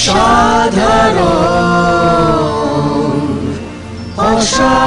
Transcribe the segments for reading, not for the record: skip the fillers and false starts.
সাধারণ অসাধারণ।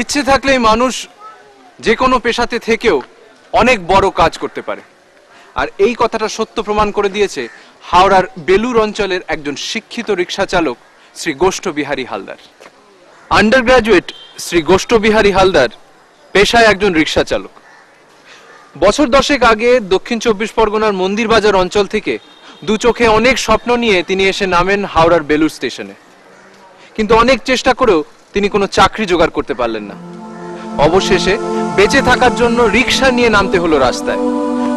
ইচ্ছে থাকলেই মানুষ যে কোনো পেশাতে থেকেও অনেক বড় কাজ করতে পারে, আর এই কথাটা সত্য প্রমাণ করে দিয়েছে হাওড়ার বেলুর অঞ্চলের একজন শিক্ষিত রিক্সা চালক শ্রী গোষ্ঠ বিহারী হালদার। আন্ডার গ্রাজুয়েট শ্রী গোষ্ঠ বিহারী হালদার পেশায় একজন রিক্সা চালক। বছর 10 আগে দক্ষিণ 24 পরগনার মন্দির বাজার অঞ্চল থেকে দু চোখে অনেক স্বপ্ন নিয়ে তিনি এসে নামেন হাওড়ার বেলুর স্টেশনে, কিন্তু অনেক চেষ্টা করেও তিনি কোনো চাকরি জোগাড় করতে পারলেন না। অবশেষে বেঁচে থাকার জন্য রিক্সা নিয়ে নামতে হলো রাস্তায়।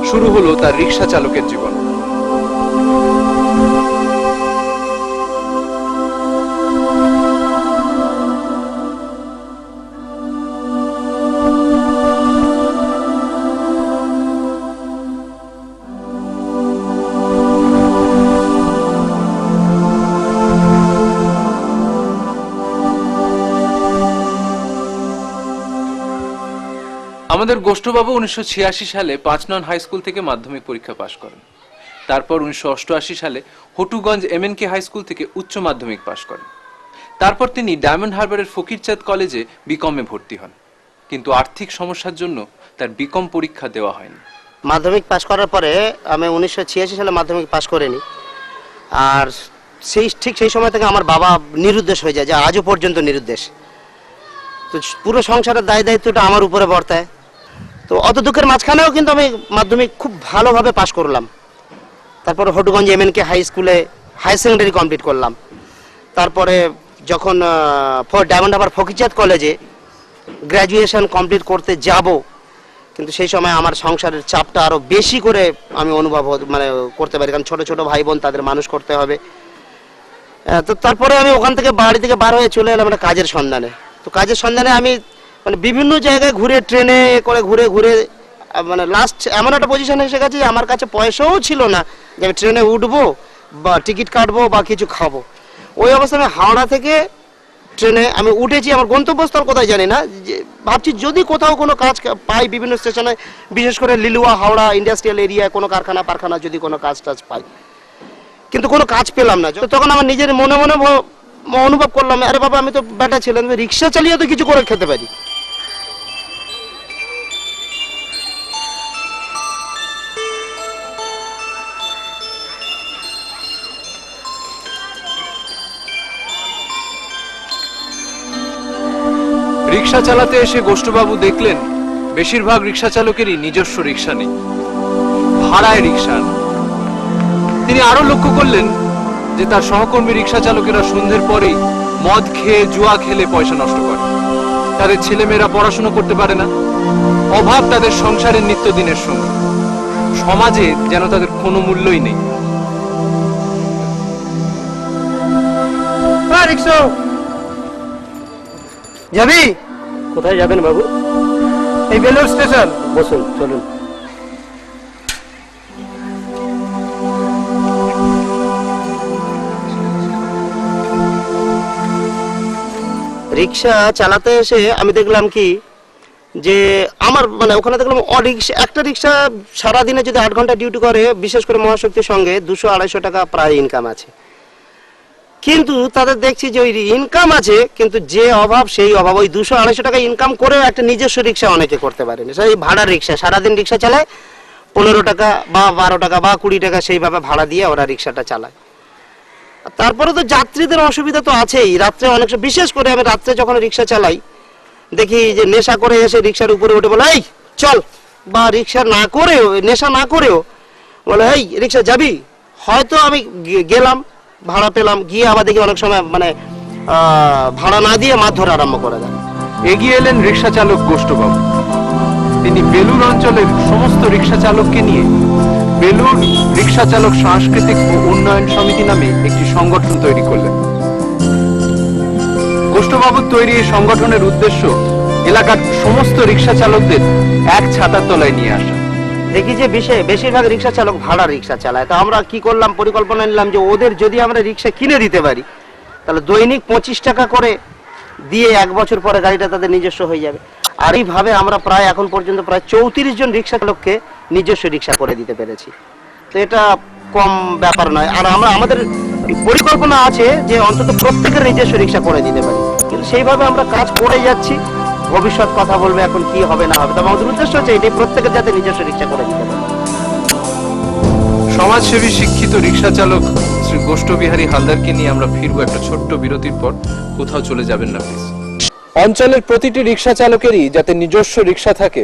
শুরু হলো তার রিক্সা চালকের জীবন। আমাদের গোষ্ঠবাবু 1986 সালে 5 নং হাই স্কুল থেকে মাধ্যমিক পরীক্ষা পাশ করেন। তারপর 1988 সালে হটুগঞ্জ MNK হাই স্কুল থেকে উচ্চ মাধ্যমিক পাশ করেন। তারপর তিনি ডায়মন্ড হারবারের ফকিরচাঁদ কলেজে বিকমে ভর্তি হন, কিন্তু আর্থিক সমস্যার জন্য তার বিকম পরীক্ষা দেওয়া হয়নি। মাধ্যমিক পাশ করার পরে আমি 1986 সালে মাধ্যমিক পাশ করিনি, আর ঠিক সেই সময় থেকে আমার বাবা নিরুদ্দেশ হয়ে যায়, যে আজও পর্যন্ত নিরুদ্দেশ। তো পুরো সংসারের দায়িত্বটা আমার উপরে বর্তায়। তো অত দুঃখের মাঝখানেও কিন্তু আমি মাধ্যমিক খুব ভালোভাবে পাশ করলাম। তারপরে হটুগঞ্জ MNK হাই স্কুলে হাই সেকেন্ডারি কমপ্লিট করলাম। তারপরে যখন ডায়মন্ড হারবার ফকিরচাঁদ কলেজে গ্র্যাজুয়েশন কমপ্লিট করতে যাব, কিন্তু সেই সময় আমার সংসারের চাপটা আরও বেশি করে আমি অনুভব করতে পারি, কারণ ছোট ছোট ভাই বোন, তাদের মানুষ করতে হবে। তো তারপরে আমি ওখান থেকে বাড়ি থেকে বার হয়ে চলে এলাম একটা কাজের সন্ধানে। তো কাজের সন্ধানে আমি বিভিন্ন জায়গায় ঘুরে, ট্রেনে করে ঘুরে ঘুরে লাস্ট এমন একটা পজিশনে এসে গেছে যে আমার কাছে পয়সাও ছিল না যে আমি ট্রেনে উঠবো বা টিকিট কাটবো বা কিছু খাবো। ওই অবস্থায় হাওড়া থেকে ট্রেনে আমি উঠেছি, আমার গন্তব্যস্থল কোথায় জানি না, যে ভাবছি যদি কোথাও কোনো কাজ পাই বিভিন্ন স্টেশনে, বিশেষ করে লিলুয়া হাওড়া ইন্ডাস্ট্রিয়াল এরিয়ায় কোনো কারখানা যদি কোনো কাজ টাজ পাই, কিন্তু কোনো কাজ পেলাম না। তখন আমার নিজের মনে মনে অনুভব করলাম, আরে বাবা আমি তো বেটা ছিলাম, রিক্সা চালিয়ে তো কিছু করে খেতে পারি। রিক্সা চালাতে এসে গোষ্ঠবাবু দেখলেন বেশিরভাগ রিক্সা চালকেরই নিজস্ব রিক্সা নেই, ভাড়ায় রিক্সা আনে। তিনি আরো লক্ষ্য করলেন যে তার সহকর্মী রিক্সা চালকেরা সন্ধ্যের পরেই মদ খেয়ে জুয়া খেলে পয়সা নষ্ট করে, তাদের ছেলেমেয়েরা পড়াশোনা করতে পারে না, অভাব তাদের সংসারের নিত্যদিনের সঙ্গে, সমাজে যেন তাদের কোনো মূল্যই নেই। যাবি? কোথায় যাবেন বাবু? এই বেলুর স্টেশন। বসুন, চলুন। রিক্সা চালাতে এসে আমি দেখলাম কি যে আমার মানে ওখানে দেখলাম একটা রিক্সা সারাদিনে যদি 8 ঘন্টা ডিউটি করে, বিশেষ করে মহাশক্তির সঙ্গে 200-250 টাকা প্রায় ইনকাম আছে। কিন্তু তাদের দেখছি যে ওই ইনকাম আছে, কিন্তু যে অভাব সেই অভাব। ওই 200-250 টাকা ইনকাম করেও একটা নিজস্ব রিক্সা অনেকে করতে পারেনি। সেই ভাড়ার রিক্সা, সারাদিন রিক্সা চালায়, 15 টাকা বা 12 টাকা বা 20 টাকা সেইভাবে ভাড়া দিয়ে ওরা রিক্সাটা চালায়। তারপরে তো যাত্রীদের অসুবিধা তো আছেই। রাত্রে অনেক, বিশেষ করে আমি রাত্রে যখন রিক্সা চালাই দেখি যে নেশা করে এসে রিক্সার উপরে উঠে বলে এই চল, বা রিক্সা না করেও, নেশা না করেও বলে এই রিক্সা যাবি। হয়তো আমি গেলাম, ভাড়া পেলাম, গিয়ে আবার দেখি অনেক সময় মানে ভাড়া না দিয়ে মারধর আরম্ভ করে দেয়। এগিয়ে এলেন রিক্সা চালক গোষ্ঠবাবু। তিনি বেলুর অঞ্চলের সমস্ত রিক্সা চালককে নিয়ে বেলুর রিক্সা চালক সাংস্কৃতিক ও উন্নয়ন সমিতি নামে একটি সংগঠন তৈরি করলেন। গোষ্ঠবাবুর তৈরি এই সংগঠনের উদ্দেশ্য এলাকার সমস্ত রিক্সা চালকদের এক ছাতার তলায় নিয়ে আসা। দেখি যে বেশিরভাগ রিক্সা চালক ভাড়া রিক্সা চালায়। তো আমরা কি করলাম, পরিকল্পনা নিলাম যে ওদের যদি আমরা রিক্সা কিনে দিতে পারি তাহলে দৈনিক 25 টাকা করে দিয়ে 1 বছর পরে গাড়িটা তাদের নিজস্ব হয়ে যাবে। আর এইভাবে আমরা প্রায় এখন পর্যন্ত প্রায় 34 জন রিক্সা চালককে নিজস্ব রিক্সা করে দিতে পেরেছি। তো এটা কম ব্যাপার নয়। আর আমাদের পরিকল্পনা আছে যে অন্তত প্রত্যেকের নিজস্ব রিক্সা করে দিতে পারি, কিন্তু সেইভাবে আমরা কাজ করে যাচ্ছি। ভবিষ্যৎ কথা বলবে এখন কি হবে না হবে, তবে আমাদের উদ্দেশ্য হচ্ছে এটাই, প্রত্যেকের যাতে নিজস্ব রিক্সা করে দিতে পারে। সমাজসেবী শিক্ষিত রিক্সা চালক শ্রী গোষ্ঠবিহারী হালদারকে নিয়ে আমরা ফিরবো একটা ছোট্ট বিরতির পর। কোথাও চলে যাবেন না প্লিজ। অঞ্চলের প্রতিটি রিক্সা চালকেরই যাতে নিজস্ব রিক্সা থাকে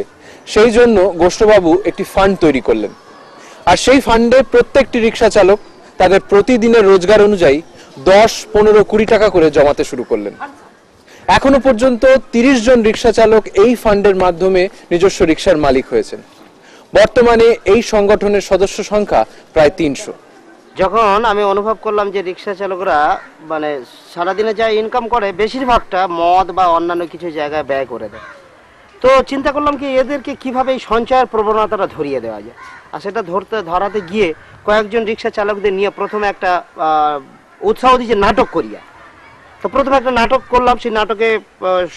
সেই জন্য গোষ্ঠবাবু একটি ফান্ড তৈরি করলেন। আর সেই ফান্ডে প্রত্যেকটি রিক্সা চালক তাদের প্রতিদিনের রোজগার অনুযায়ী 10, 15, 20 টাকা করে জমাতে শুরু করলেন। এখনো পর্যন্ত 30 জন রিক্সা চালক এই ফান্ডের মাধ্যমে নিজস্ব রিক্সার মালিক হয়েছেন। বর্তমানে এই সংগঠনের সদস্য সংখ্যা প্রায় 300। যখন আমি অনুভব করলাম যে রিক্সা চালকরা মানে সারাদিনে যা ইনকাম করে বেশিরভাগটা মদ বা অন্যান্য কিছু জায়গায় ব্যয় করে দেয়, তো চিন্তা করলাম কি এদেরকে কিভাবে এই সঞ্চয়ের প্রবণতাটা ধরিয়ে দেওয়া যায়। আর সেটা ধরাতে গিয়ে কয়েকজন রিক্সা চালকদের নিয়ে প্রথমে একটা উৎসাহ দিয়ে নাটক করিয়া। তো প্রথমে একটা নাটক করলাম, সেই নাটকে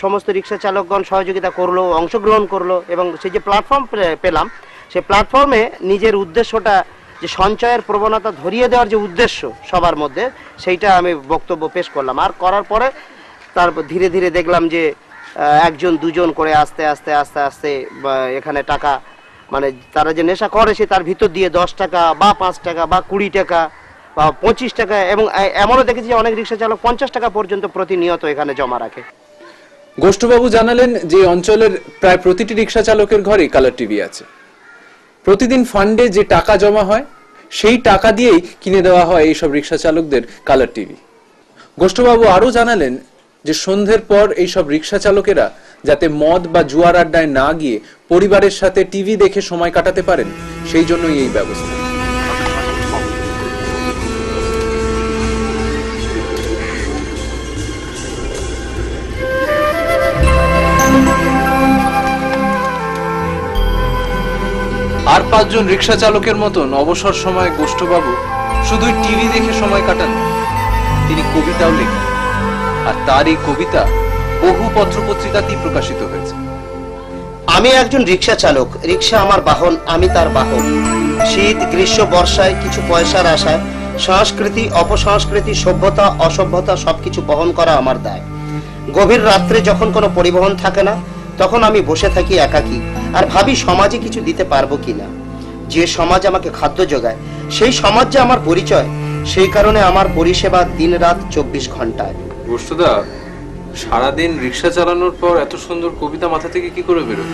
সমস্ত রিক্সা চালকগণ সহযোগিতা করলো, অংশগ্রহণ করলো, এবং সেই যে প্ল্যাটফর্ম পেলাম সেই প্ল্যাটফর্মে নিজের উদ্দেশ্যটা, যে সঞ্চয়ের প্রবণতা ধরিয়ে দেওয়ার যে উদ্দেশ্য সবার মধ্যে, সেইটা আমি বক্তব্য পেশ করলাম। আর করার পরে তার ধীরে ধীরে দেখলাম যে 1 জন 2 জন করে আস্তে আস্তে আস্তে আস্তে এখানে টাকা, মানে তারা যে নেশা করে সে তার ভিতর দিয়ে 10 টাকা বা 5 টাকা বা 20 টাকা বা 25 টাকা, এবং এমনও দেখেছি যে অনেক রিক্সা চালক 50 টাকা পর্যন্ত প্রতিনিয়ত এখানে জমা রাখে। গোষ্ঠবাবু জানালেন যে অঞ্চলের প্রায় প্রতিটি রিক্সা চালকের ঘরে কালার টিভি আছে। প্রতিদিন ফান্ডে যে টাকা জমা হয় সেই টাকা দিয়েই কিনে দেওয়া হয় এইসব রিক্সা চালকদের কালার টিভি। গোষ্ঠবাবু আরো জানালেন যে সন্ধ্যের পর এইসব রিক্সা চালকেরা যাতে মদ বা জুয়ার আড্ডায় না গিয়ে পরিবারের সাথে টিভি দেখে সময় কাটাতে পারেন, সেই জন্যই এই ব্যবস্থা। আর 5 জন রিক্সা চালকের মতন অবসর সময় গোষ্ঠবাবু শুধু টিভি দেখে সময় কাটান, তিনি কবিতাও লেখেন। আর তার এই কবিতা বহু পত্রপত্রিকাতেই প্রকাশিত হয়েছে। আমি একজন রিক্সা চালক, রিক্সা আমার বাহন, আমি তার বাহন। শীত গ্রীষ্ম বর্ষায় কিছু পয়সার আশায় সংস্কৃতি অপসংস্কৃতি সভ্যতা অসভ্যতা সবকিছু বহন করা আমার দায়। গভীর রাত্রে যখন কোনো পরিবহন থাকে না তখন আমি বসে থাকি একাকী আর ভাবি সমাজে কিছু দিতে পারবো কিনা। যে সমাজ আমাকে খাদ্য যোগায় সেই সমাজ যে আমার পরিচয়, সেই কারণে আমার পরিষেবা দিনরাত 24 ঘন্টায়। গোষ্ঠদা, সারাদিন রিক্সা চালানোর পর এত সুন্দর কবিতা মাথা থেকে কি করে বেরোয়?